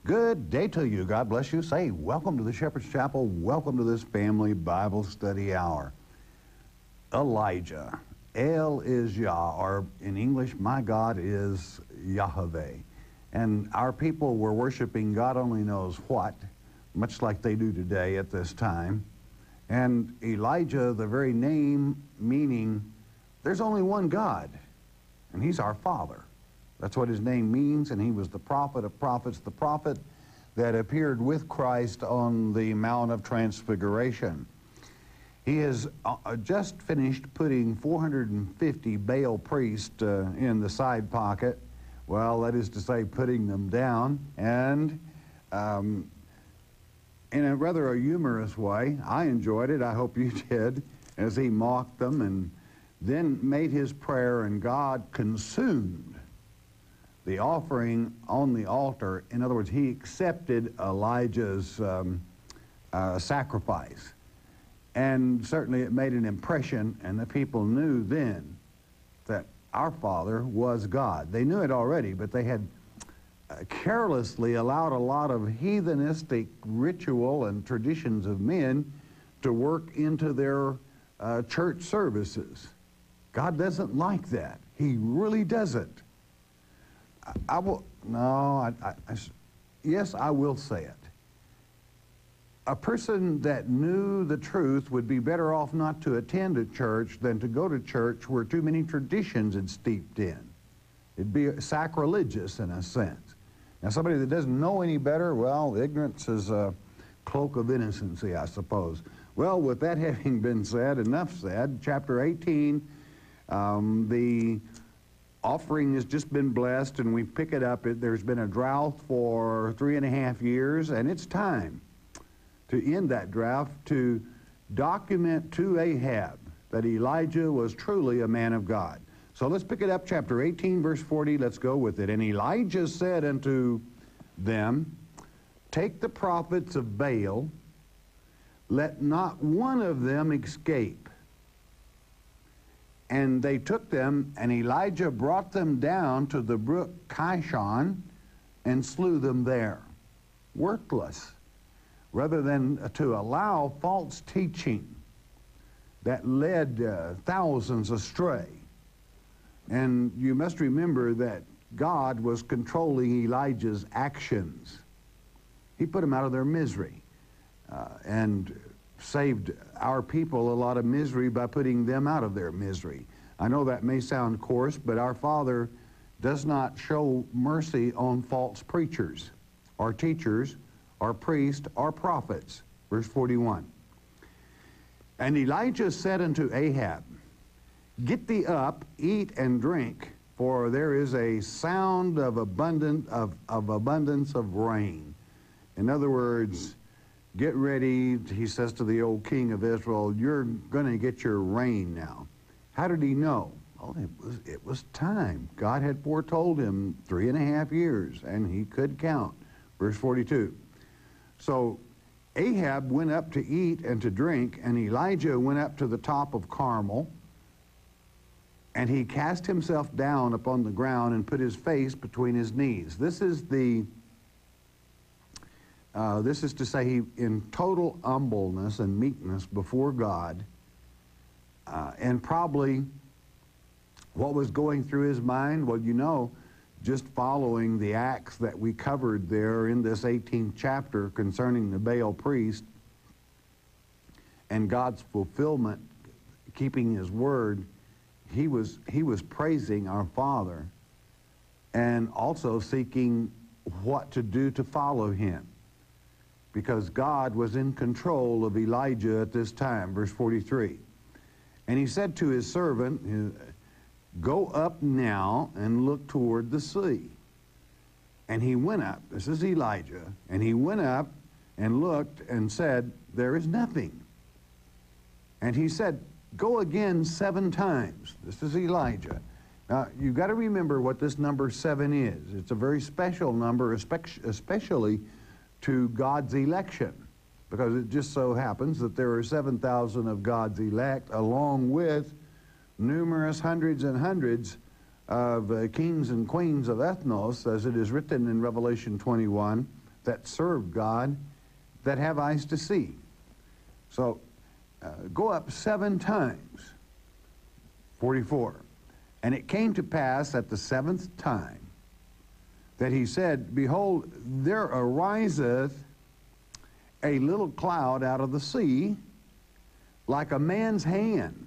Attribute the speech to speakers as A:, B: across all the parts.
A: Good day to you. God bless you. Say, welcome to the Shepherd's Chapel. Welcome to this family Bible study hour. Elijah. El is Yah, or in English, my God is Yahweh. And our people were worshiping God only knows what, much like they do today at this time. And Elijah, the very name meaning there's only one God, and he's our Father. That's what his name means, and he was the prophet of prophets, the prophet that appeared with Christ on the Mount of Transfiguration. He has just finished putting 450 Baal priests in the side pocket. Well, that is to say, putting them down, and in a rather humorous way. I enjoyed it, I hope you did, as he mocked them and then made his prayer, and God consumed the offering on the altar. In other words, he accepted Elijah's sacrifice. And certainly it made an impression, and the people knew then that our Father was God. They knew it already, but they had carelessly allowed a lot of heathenistic ritual and traditions of men to work into their church services. God doesn't like that. He really doesn't. Yes, I will say it. A person that knew the truth would be better off not to attend a church than to go to church where too many traditions had steeped in. It'd be sacrilegious in a sense. Now, somebody that doesn't know any better, well, ignorance is a cloak of innocency, I suppose. Well, with that having been said, enough said, chapter 18, the offering has just been blessed, and we pick it up. There's been a drought for 3.5 years, and it's time to end that drought, to document to Ahab that Elijah was truly a man of God. So let's pick it up, chapter 18, verse 40. Let's go with it. And Elijah said unto them, take the prophets of Baal, let not one of them escape. And they took them, and Elijah brought them down to the brook Kishon and slew them there. Worthless. Rather than to allow false teaching that led thousands astray. And you must remember that God was controlling Elijah's actions. He put them out of their misery and saved our people a lot of misery by putting them out of their misery. I know that may sound coarse, but our Father does not show mercy on false preachers or teachers or priests or prophets. Verse 41. And Elijah said unto Ahab, get thee up, eat and drink, for there is a sound of abundance of rain. In other words, get ready, he says to the old king of Israel, you're going to get your rain now. How did he know? Well, it was time. God had foretold him 3.5 years, and he could count. Verse 42. So Ahab went up to eat and to drink, and Elijah went up to the top of Carmel, and he cast himself down upon the ground and put his face between his knees. This is to say, he, in total humbleness and meekness before God, and probably what was going through his mind, well, you know, just following the acts that we covered there in this 18th chapter concerning the Baal priest and God's fulfillment, keeping his word, he was praising our Father and also seeking what to do to follow him, because God was in control of Elijah at this time. Verse 43. And he said to his servant, go up now and look toward the sea. And he went up, this is Elijah, and he went up and looked and said, there is nothing. And he said, go again 7 times. This is Elijah. Now, you've got to remember what this number 7 is. It's a very special number, especially to God's election, because it just so happens that there are 7,000 of God's elect, along with numerous hundreds and hundreds of kings and queens of ethnos, as it is written in Revelation 21, that serve God that have eyes to see. So go up 7 times. 44. And it came to pass at the 7th time that he said, Behold, there ariseth a little cloud out of the sea, like a man's hand.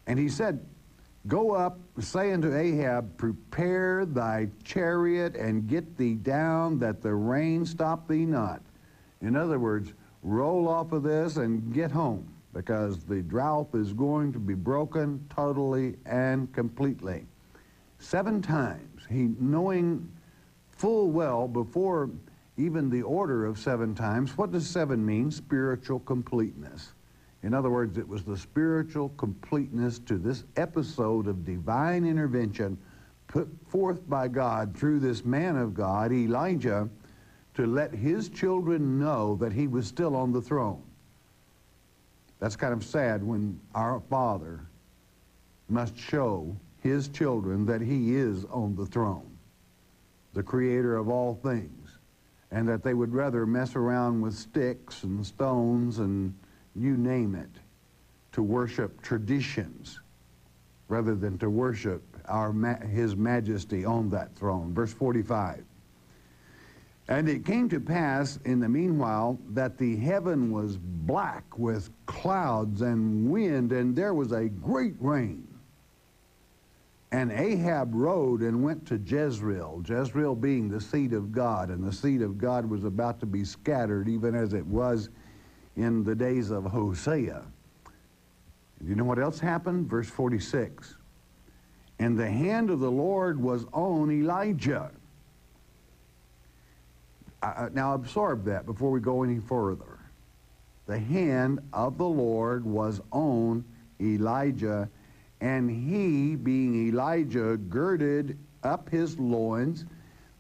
A: And he said, Go up, say unto Ahab, Prepare thy chariot, and get thee down, that the rain stop thee not. In other words, roll off of this and get home, because the drought is going to be broken totally and completely. 7 times, he knowing full well before even the order of 7 times, what does 7 mean? Spiritual completeness. In other words, it was the spiritual completeness to this episode of divine intervention put forth by God through this man of God, Elijah, to let his children know that he was still on the throne. That's kind of sad when our Father must show his children that he is on the throne, the creator of all things, and that they would rather mess around with sticks and stones and you name it, to worship traditions rather than to worship his majesty on that throne. Verse 45. And it came to pass in the meanwhile that the heaven was black with clouds and wind, and there was a great rain. And Ahab rode and went to Jezreel, Jezreel being the seed of God, and the seed of God was about to be scattered, even as it was in the days of Hosea. You know what else happened? Verse 46. And the hand of the Lord was on Elijah. Now absorb that before we go any further. The hand of the Lord was on Elijah, and he, being Elijah, girded up his loins.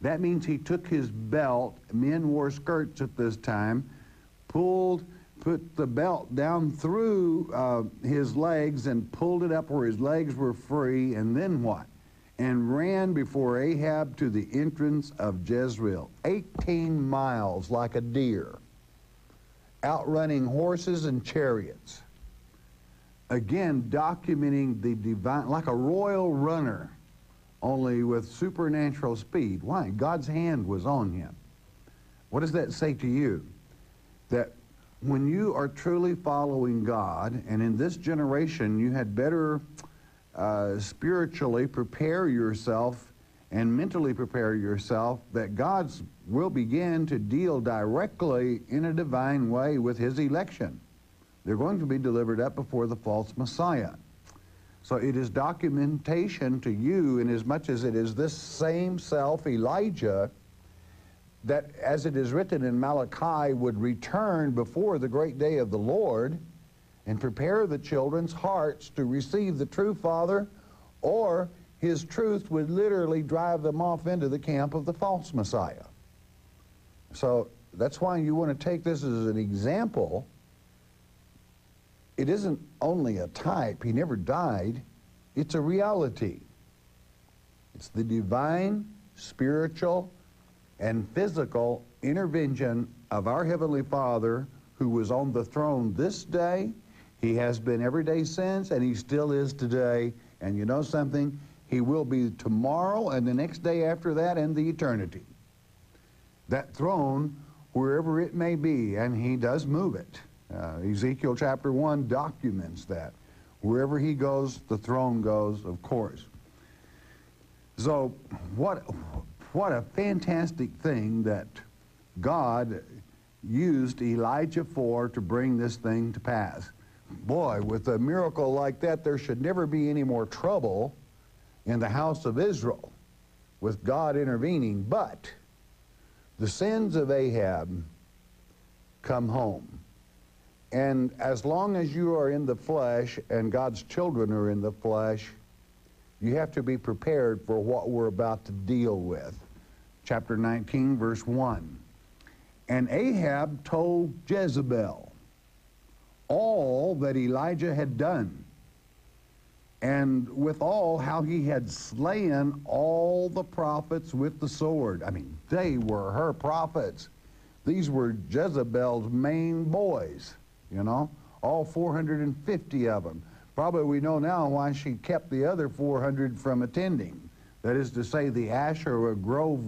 A: That means he took his belt. Men wore skirts at this time. Put the belt down through his legs and pulled it up where his legs were free, and then what? And ran before Ahab to the entrance of Jezreel, 18 miles like a deer, outrunning horses and chariots. Again, documenting the divine, like a royal runner, only with supernatural speed. Why? God's hand was on him. What does that say to you? That when you are truly following God, and in this generation you had better spiritually prepare yourself and mentally prepare yourself, that God will begin to deal directly in a divine way with his election. They're going to be delivered up before the false Messiah. So it is documentation to you, in as much as it is this same self, Elijah, that, as it is written in Malachi, would return before the great day of the Lord and prepare the children's hearts to receive the true Father, or his truth would literally drive them off into the camp of the false Messiah. So that's why you want to take this as an example. It isn't only a type. He never died. It's a reality. It's the divine, spiritual, and physical intervention of our Heavenly Father, who was on the throne this day. He has been every day since, and he still is today. And you know something? He will be tomorrow and the next day after that and the eternity. That throne, wherever it may be, and he does move it. Ezekiel chapter 1 documents that. Wherever he goes, the throne goes, of course. So what a fantastic thing that God used Elijah for to bring this thing to pass. Boy, with a miracle like that, there should never be any more trouble in the house of Israel with God intervening. But the sins of Ahab come home. And as long as you are in the flesh and God's children are in the flesh, you have to be prepared for what we're about to deal with. Chapter 19, verse 1. And Ahab told Jezebel all that Elijah had done. And withal, how he had slain all the prophets with the sword. I mean, they were her prophets. These were Jezebel's main boys, you know, all 450 of them. Probably we know now why she kept the other 400 from attending. That is to say, the Asherah Grove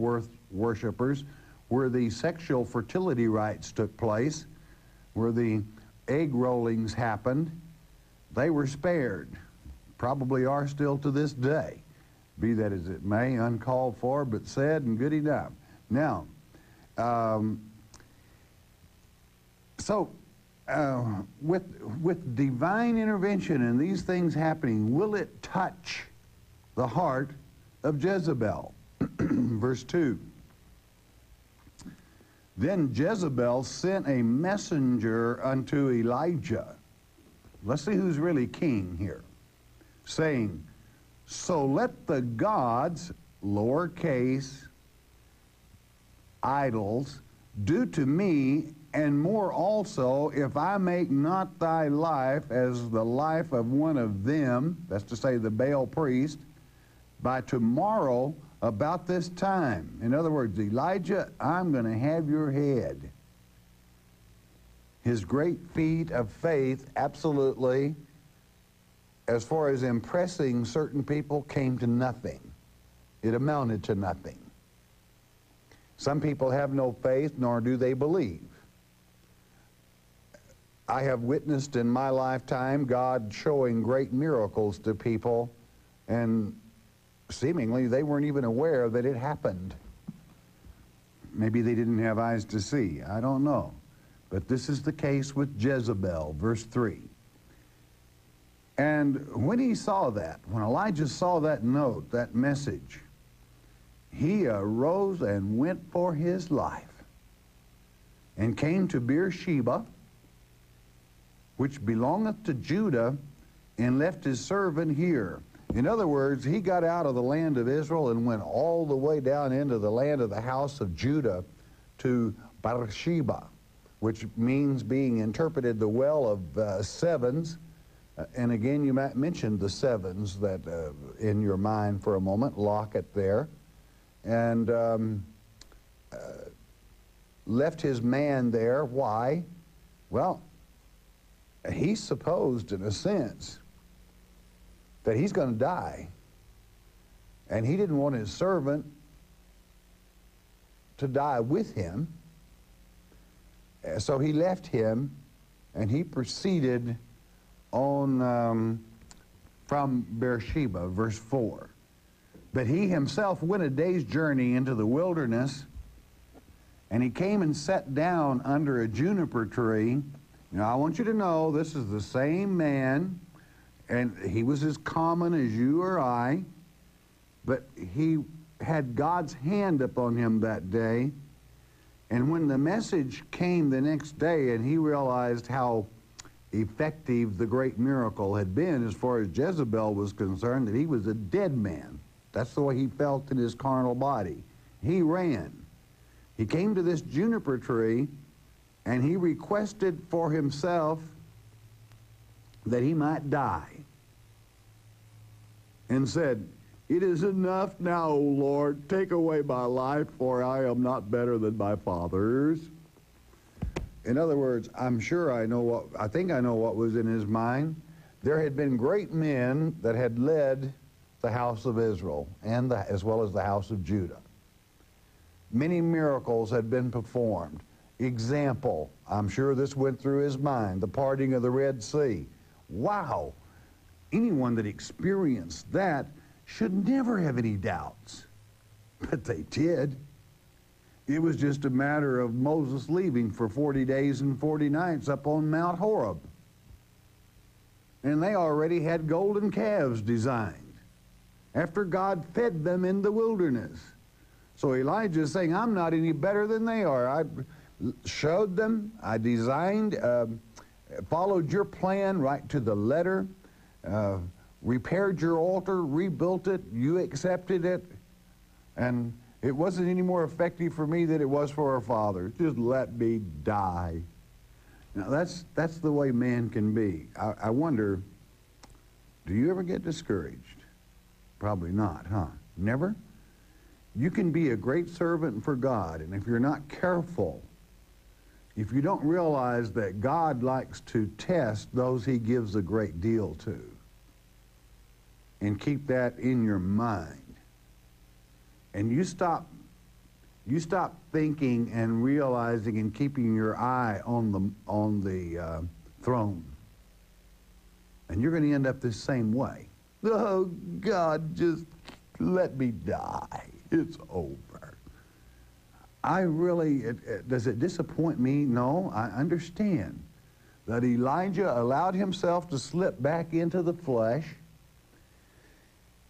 A: worshipers, where the sexual fertility rites took place, where the egg rollings happened, they were spared. Probably are still to this day. Be that as it may, uncalled for, but said and good enough. Now, with divine intervention and these things happening, will it touch the heart of Jezebel? Verse 2. Then Jezebel sent a messenger unto Elijah. Let's see who's really king here. Saying, so let the gods, lowercase, idols, do to me, and more also, if I make not thy life as the life of one of them, that's to say the Baal priest, by tomorrow about this time. In other words, Elijah, I'm going to have your head. His great feat of faith, absolutely, as far as impressing certain people, came to nothing. It amounted to nothing. Some people have no faith, nor do they believe. I have witnessed in my lifetime God showing great miracles to people, and seemingly they weren't even aware that it happened. Maybe they didn't have eyes to see. I don't know. But this is the case with Jezebel, verse 3. And when he saw that, when Elijah saw that note, that message, he arose and went for his life and came to Beersheba, which belongeth to Judah, and left his servant here. In other words, he got out of the land of Israel and went all the way down into the land of the house of Judah to Beersheba, which means, being interpreted, the well of sevens. And again, you might mention the sevens that in your mind for a moment, lock it there. And left his man there. Why? Well, he supposed, in a sense, that he's going to die. And he didn't want his servant to die with him. So he left him, and he proceeded on from Beersheba, verse 4. But he himself went a day's journey into the wilderness, and he came and sat down under a juniper tree. Now, I want you to know this is the same man, and he was as common as you or I, but he had God's hand upon him that day. And when the message came the next day, and he realized how effective the great miracle had been as far as Jezebel was concerned, that he was a dead man. That's the way he felt in his carnal body. He ran. He came to this juniper tree, and he requested for himself that he might die, and said, "It is enough now, O Lord, take away my life, for I am not better than my fathers." In other words, I think I know what was in his mind. There had been great men that had led the house of Israel, and as well as the house of Judah. Many miracles had been performed. Example, I'm sure this went through his mind, the parting of the Red Sea. Wow, anyone that experienced that should never have any doubts. But they did. It was just a matter of Moses leaving for 40 days and 40 nights up on Mount Horeb. And they already had golden calves designed after God fed them in the wilderness. So Elijah is saying, I'm not any better than they are. I showed them, I designed, followed your plan right to the letter, repaired your altar, rebuilt it, you accepted it, and it wasn't any more effective for me than it was for our fathers. Just let me die. Now that's the way man can be. I wonder Do you ever get discouraged? Probably not, huh? Never? You can be a great servant for God, and if you're not careful, if you don't realize that God likes to test those he gives a great deal to, and keep that in your mind, and you stop thinking and realizing and keeping your eye on the throne, and you're going to end up the same way. Oh, God, just let me die. It's over. Does it disappoint me? No, I understand that Elijah allowed himself to slip back into the flesh,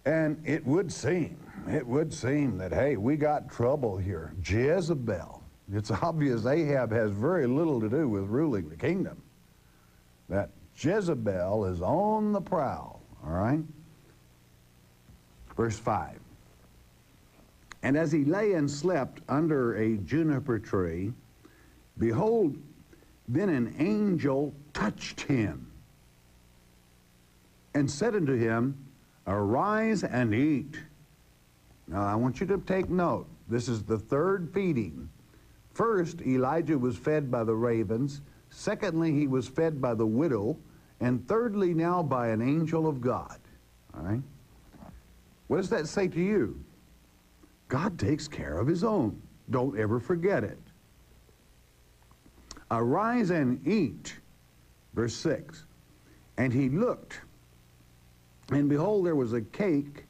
A: and it would seem that, hey, we got trouble here. Jezebel. It's obvious Ahab has very little to do with ruling the kingdom. That Jezebel is on the prowl, all right? Verse 5. And as he lay and slept under a juniper tree, behold, then an angel touched him and said unto him, Arise and eat. Now, I want you to take note. This is the third feeding. First, Elijah was fed by the ravens. Secondly, he was fed by the widow. And thirdly, now by an angel of God. All right? What does that say to you? God takes care of his own. Don't ever forget it. Arise and eat. Verse 6. And he looked, and behold, there was a cake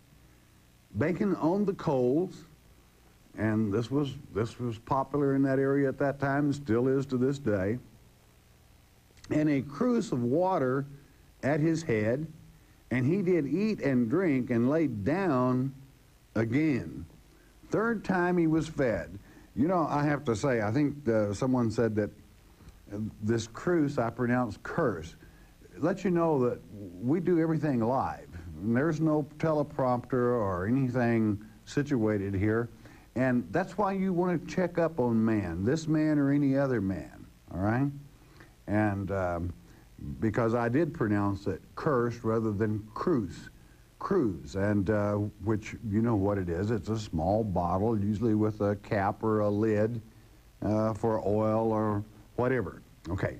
A: baking on the coals, and this was popular in that area at that time, and still is to this day, and a cruse of water at his head, and he did eat and drink and laid down again. Third time he was fed. You know, I have to say, I think someone said that this cruse I pronounce curse. Let you know that we do everything live. There's no teleprompter or anything situated here. And that's why you want to check up on man, this man or any other man, all right? And because I did pronounce it curse rather than cruise, and which you know what it is. It's a small bottle, usually with a cap or a lid for oil or whatever. Okay.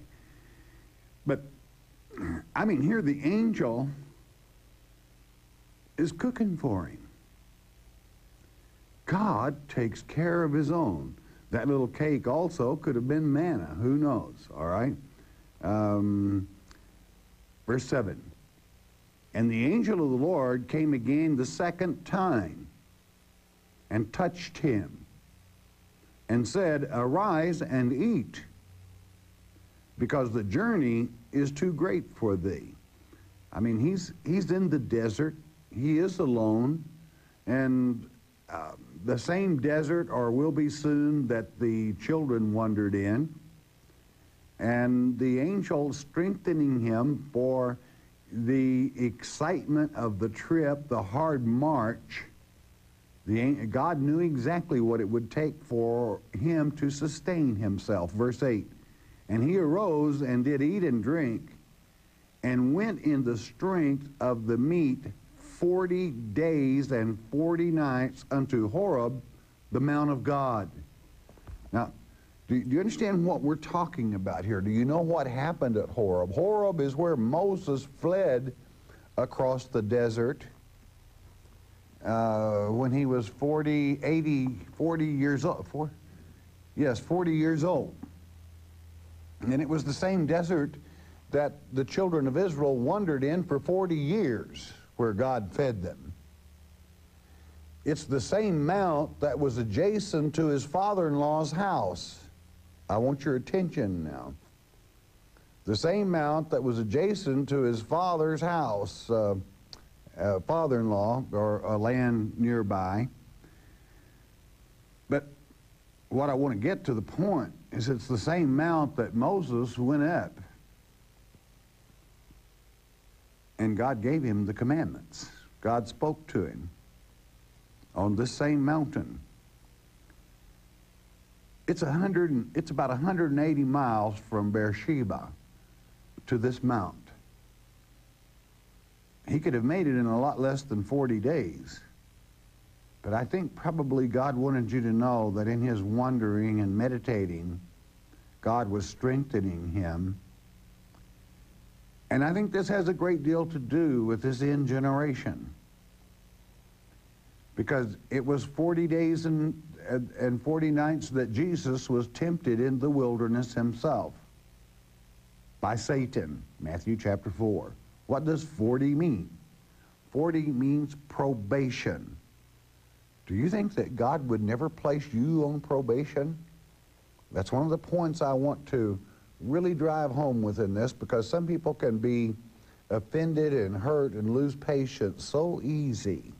A: But, I mean, here the angel is cooking for him. God takes care of his own. That little cake also could have been manna. Who knows? All right? Verse 7. And the angel of the Lord came again the second time and touched him and said, Arise and eat, because the journey is too great for thee. I mean, he's in the desert. He is alone. And the same desert, or will be soon, that the children wandered in. And the angel strengthening him for the excitement of the trip, the hard march. God knew exactly what it would take for him to sustain himself. Verse 8, and he arose and did eat and drink, and went in the strength of the meat 40 days and 40 nights unto Horeb, the Mount of God. Now, do you understand what we're talking about here? Do you know what happened at Horeb? Horeb is where Moses fled across the desert when he was 40 years old. 40 years old. And it was the same desert that the children of Israel wandered in for 40 years, where God fed them. It's the same mount that was adjacent to his father-in-law's house. I want your attention now. The same mount that was adjacent to his father's house, father-in-law, or a land nearby. But what I want to get to the point is it's the same mount that Moses went up. And God gave him the commandments. God spoke to him on this same mountain. It's about 180 miles from Beersheba to this mount. he could have made it in a lot less than 40 days. But I think probably God wanted you to know that in his wondering and meditating, God was strengthening him. And I think this has a great deal to do with this end generation. Because it was 40 days and 40 nights that Jesus was tempted in the wilderness himself by Satan, Matthew chapter 4. What does 40 mean? 40 means probation. Do you think that God would never place you on probation? That's one of the points I want to really drive home within this, because some people can be offended and hurt and lose patience so easy.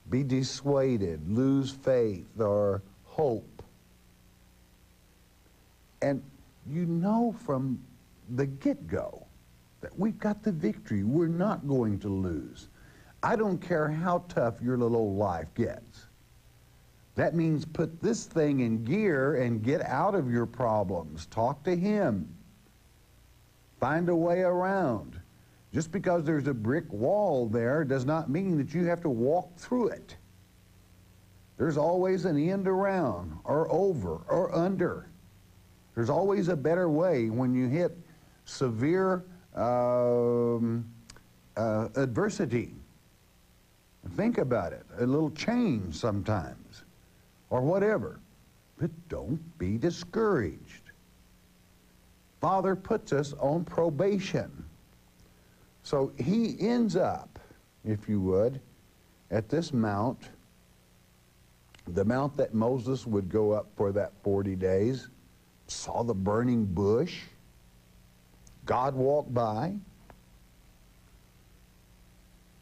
A: Be dissuaded, lose faith or hope. And you know from the get-go that we've got the victory. We're not going to lose. I don't care how tough your little old life gets. That means put this thing in gear and get out of your problems. Talk to him. Find a way around. Just because there's a brick wall there does not mean that you have to walk through it. There's always an end around, or over, or under. There's always a better way when you hit severe adversity. Think about it. A little change sometimes, or whatever. But don't be discouraged. Father puts us on probation. So he ends up, if you would, at this mount, the mount that Moses would go up for that 40 days, saw the burning bush. God walked by.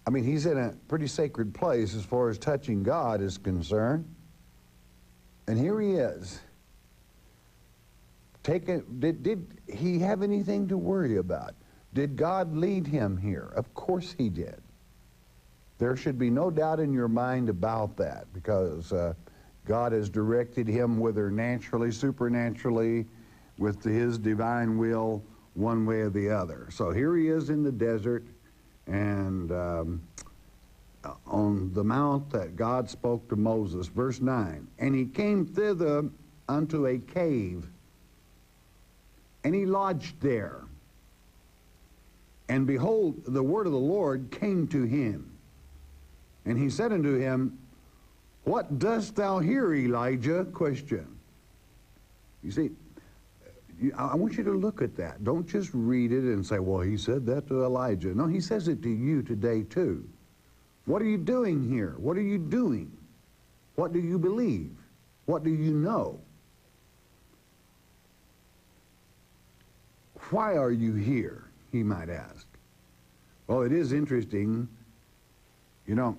A: I mean, he's in a pretty sacred place as far as touching God is concerned. And here he is. Did he have anything to worry about? Did God lead him here? Of course he did. There should be no doubt in your mind about that, because God has directed him, whether naturally, supernaturally, with his divine will, one way or the other. So here he is in the desert, and on the mount that God spoke to Moses. Verse 9, and he came thither unto a cave, and he lodged there. And behold, the word of the Lord came to him. And he said unto him, what dost thou here, Elijah? Question. You see, I want you to look at that. Don't just read it and say, well, he said that to Elijah. No, he says it to you today too. What are you doing here? What are you doing? What do you believe? What do you know? Why are you here, he might ask. Well, it is interesting. You know,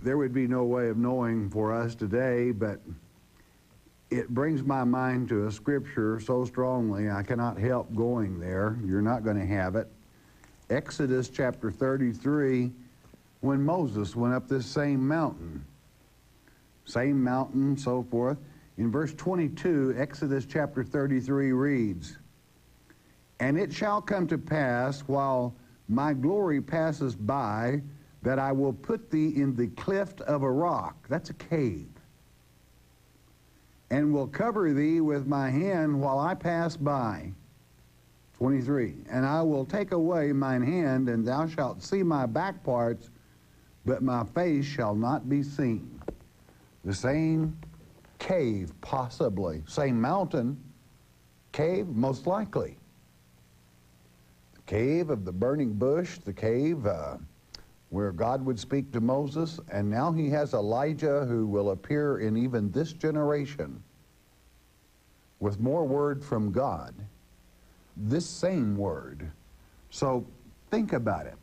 A: there would be no way of knowing for us today, but it brings my mind to a scripture so strongly I cannot help going there. You're not going to have it. Exodus chapter 33, when Moses went up this same mountain, so forth. In verse 22, Exodus chapter 33 reads, and it shall come to pass, while my glory passes by, that I will put thee in the cleft of a rock. That's a cave. And will cover thee with my hand while I pass by. 23. And I will take away mine hand, and thou shalt see my back parts, but my face shall not be seen. The same cave, possibly. Same mountain, cave, most likely. The cave of the burning bush, the cave where God would speak to Moses, and now he has Elijah who will appear in even this generation with more word from God, this same word. So think about it.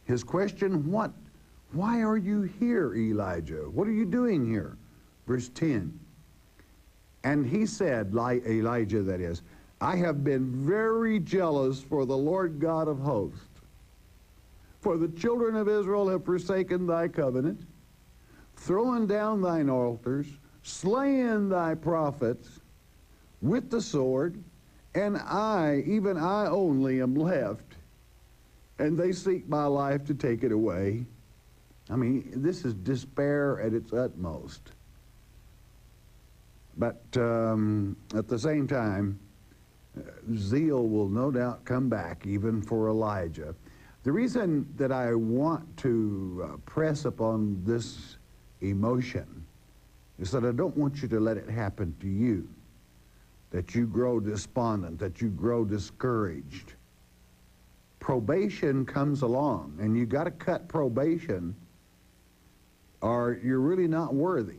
A: His question, why are you here, Elijah? What are you doing here? Verse 10, and he said, Elijah that is, I have been very jealous for the Lord God of hosts. For the children of Israel have forsaken thy covenant, thrown down thine altars, slain thy prophets with the sword, and I, even I only, am left, and they seek my life to take it away. I mean, this is despair at its utmost. But at the same time, zeal will no doubt come back, even for Elijah. The reason that I want to press upon this emotion is that I don't want you to let it happen to you, that you grow despondent, that you grow discouraged. Probation comes along, and you got to cut probation, or you're really not worthy.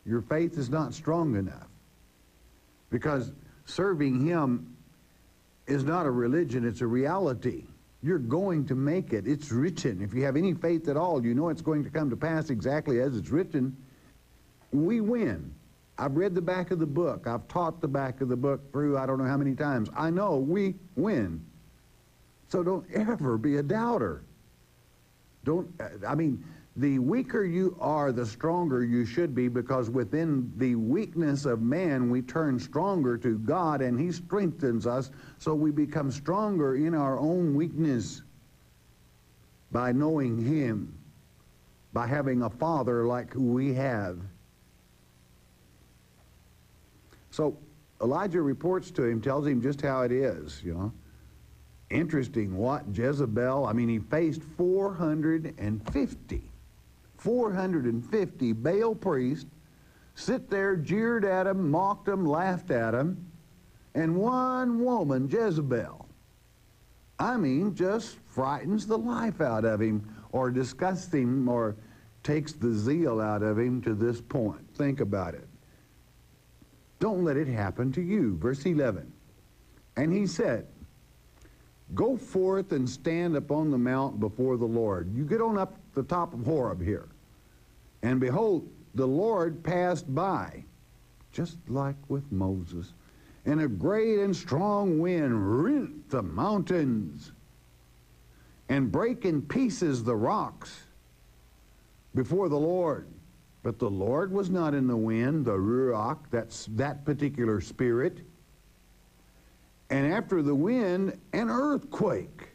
A: Your faith is not strong enough, because serving Him is not a religion, it's a reality. You're going to make it. It's written. If you have any faith at all, you know it's going to come to pass exactly as it's written. We win. I've read the back of the book. I've taught the back of the book through I don't know how many times. I know we win. So don't ever be a doubter. The weaker you are, the stronger you should be, because within the weakness of man, we turn stronger to God, and He strengthens us, so we become stronger in our own weakness by knowing Him, by having a Father like who we have. So Elijah reports to him, tells him just how it is, you know. Interesting what Jezebel, he faced 450 Baal priests, sit there, jeered at him, mocked him, laughed at him, and one woman, Jezebel, just frightens the life out of him, or disgusts him, or takes the zeal out of him to this point. Think about it. Don't let it happen to you. Verse 11, and he said, go forth and stand upon the mount before the Lord. You get on up the top of Horeb here. And behold, the Lord passed by, just like with Moses, and a great and strong wind rent the mountains and break in pieces the rocks before the Lord. But the Lord was not in the wind, the Ruach, that's that particular spirit. And after the wind, an earthquake.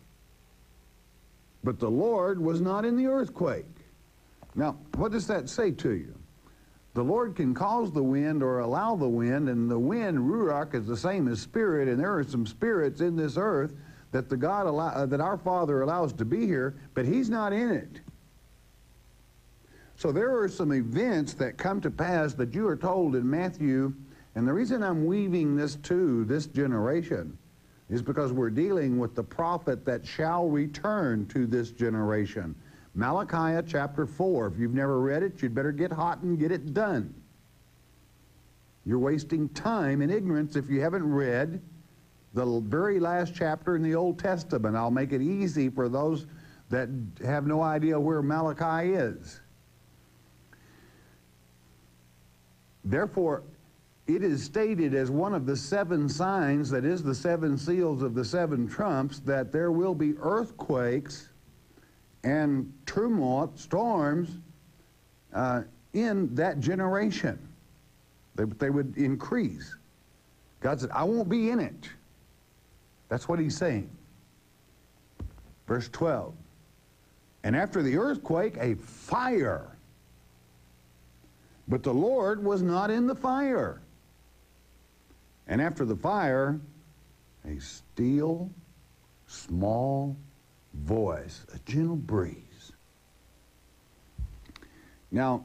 A: But the Lord was not in the earthquake. Now, what does that say to you? The Lord can cause the wind or allow the wind, and the wind, Ruach, is the same as spirit, and there are some spirits in this earth that that our Father allows to be here, but He's not in it. So there are some events that come to pass that you are told in Matthew, and the reason I'm weaving this to this generation is because we're dealing with the prophet that shall return to this generation. Malachi chapter 4. If you've never read it, you'd better get hot and get it done. You're wasting time in ignorance if you haven't read the very last chapter in the Old Testament. I'll make it easy for those that have no idea where Malachi is. Therefore, it is stated as one of the 7 signs, that is the 7 seals of the 7 trumps, that there will be earthquakes and tumult, storms in that generation. They would increase. God said, I won't be in it. That's what He's saying. Verse 12. And after the earthquake, a fire. But the Lord was not in the fire. And after the fire, a still, small voice, a gentle breeze. Now,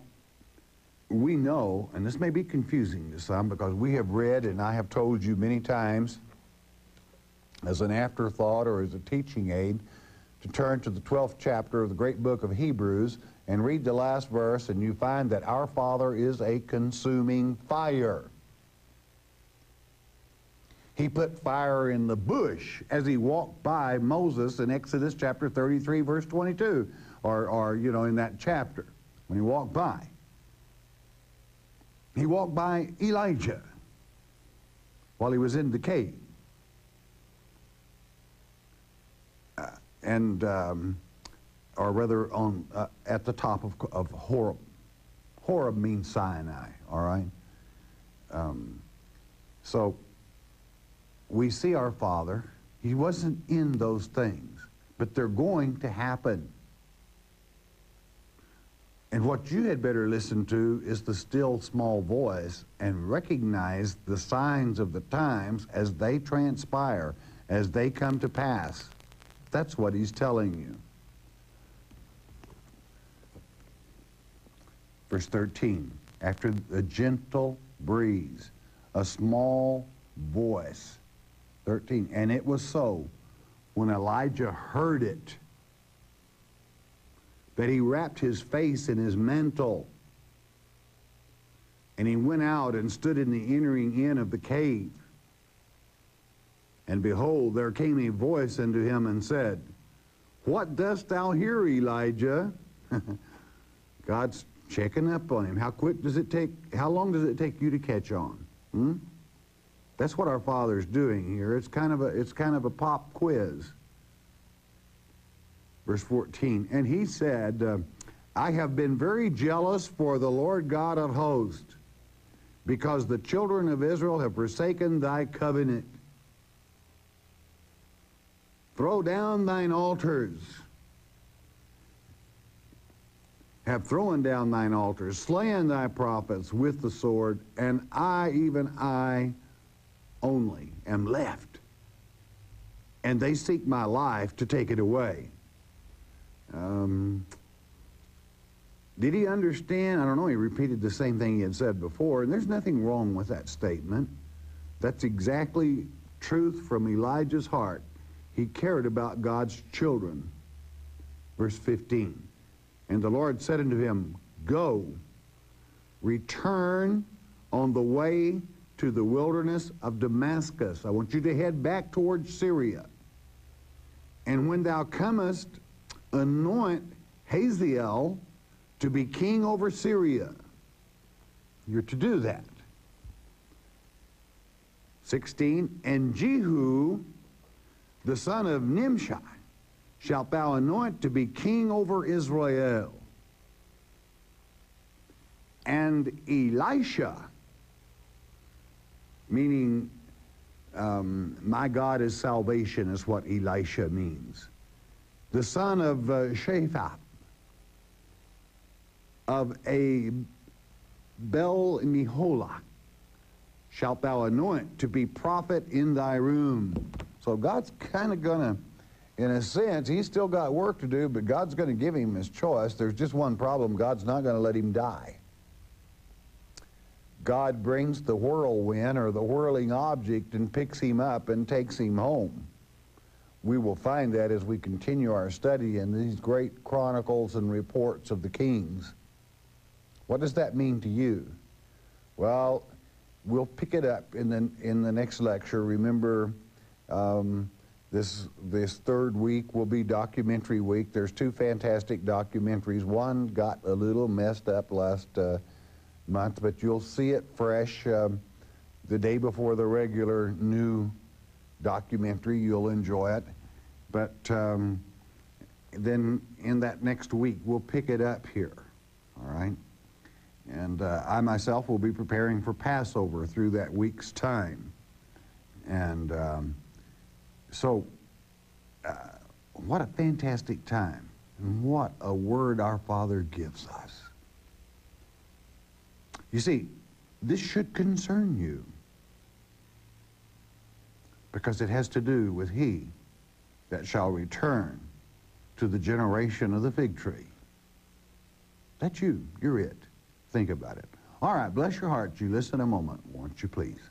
A: we know, and this may be confusing to some, because we have read, and I have told you many times, as an afterthought or as a teaching aid, to turn to the 12th chapter of the great book of Hebrews and read the last verse, and you find that our Father is a consuming fire. He put fire in the bush as He walked by Moses in Exodus chapter 33, verse 22, or in that chapter, when He walked by. He walked by Elijah while he was in the cave. Or rather at the top of Horeb. Horeb means Sinai, all right? So we see our Father. He wasn't in those things, but they're going to happen. And what you had better listen to is the still small voice and recognize the signs of the times as they transpire, as they come to pass. That's what he's telling you. Verse 13, after a gentle breeze, a small voice. 13, and it was so when Elijah heard it that he wrapped his face in his mantle, and he went out and stood in the entering in of the cave. And behold, there came a voice unto him and said, What dost thou here, Elijah? God's checking up on him. How long does it take you to catch on? That's what our Father's doing here. It's kind of a pop quiz. Verse 14, and he said, I have been very jealous for the Lord God of hosts, because the children of Israel have forsaken thy covenant. Throw down thine altars. Have thrown down thine altars, slain thy prophets with the sword, and I, even I only, am left. And they seek my life to take it away. Did he understand? I don't know. He repeated the same thing he had said before, and there's nothing wrong with that statement. That's exactly truth from Elijah's heart. He cared about God's children. Verse 15, and the Lord said unto him, Go, return on the way to the wilderness of Damascus. I want you to head back towards Syria. And when thou comest, anoint Hazael to be king over Syria. You're to do that. 16, and Jehu, the son of Nimshi, shalt thou anoint to be king over Israel. And Elisha, meaning my God is salvation, is what Elisha means. The son of Shaphat, of a Bel-Meholah, shalt thou anoint to be prophet in thy room. So God's kind of going to, in a sense, he's still got work to do, but God's going to give him his choice. There's just one problem. God's not going to let him die. God brings the whirlwind or the whirling object and picks him up and takes him home. We will find that as we continue our study in these great chronicles and reports of the kings. What does that mean to you? Well, we'll pick it up in the next lecture. Remember, this third week will be documentary week. There's two fantastic documentaries. One got a little messed up last month, but you'll see it fresh the day before the regular new documentary. You'll enjoy it. But then in that next week, we'll pick it up here, all right? And I myself will be preparing for Passover through that week's time. And so what a fantastic time, and what a word our Father gives us. You see, this should concern you, because it has to do with he that shall return to the generation of the fig tree. That's you. You're it. Think about it. All right, bless your heart. You listen a moment, won't you please?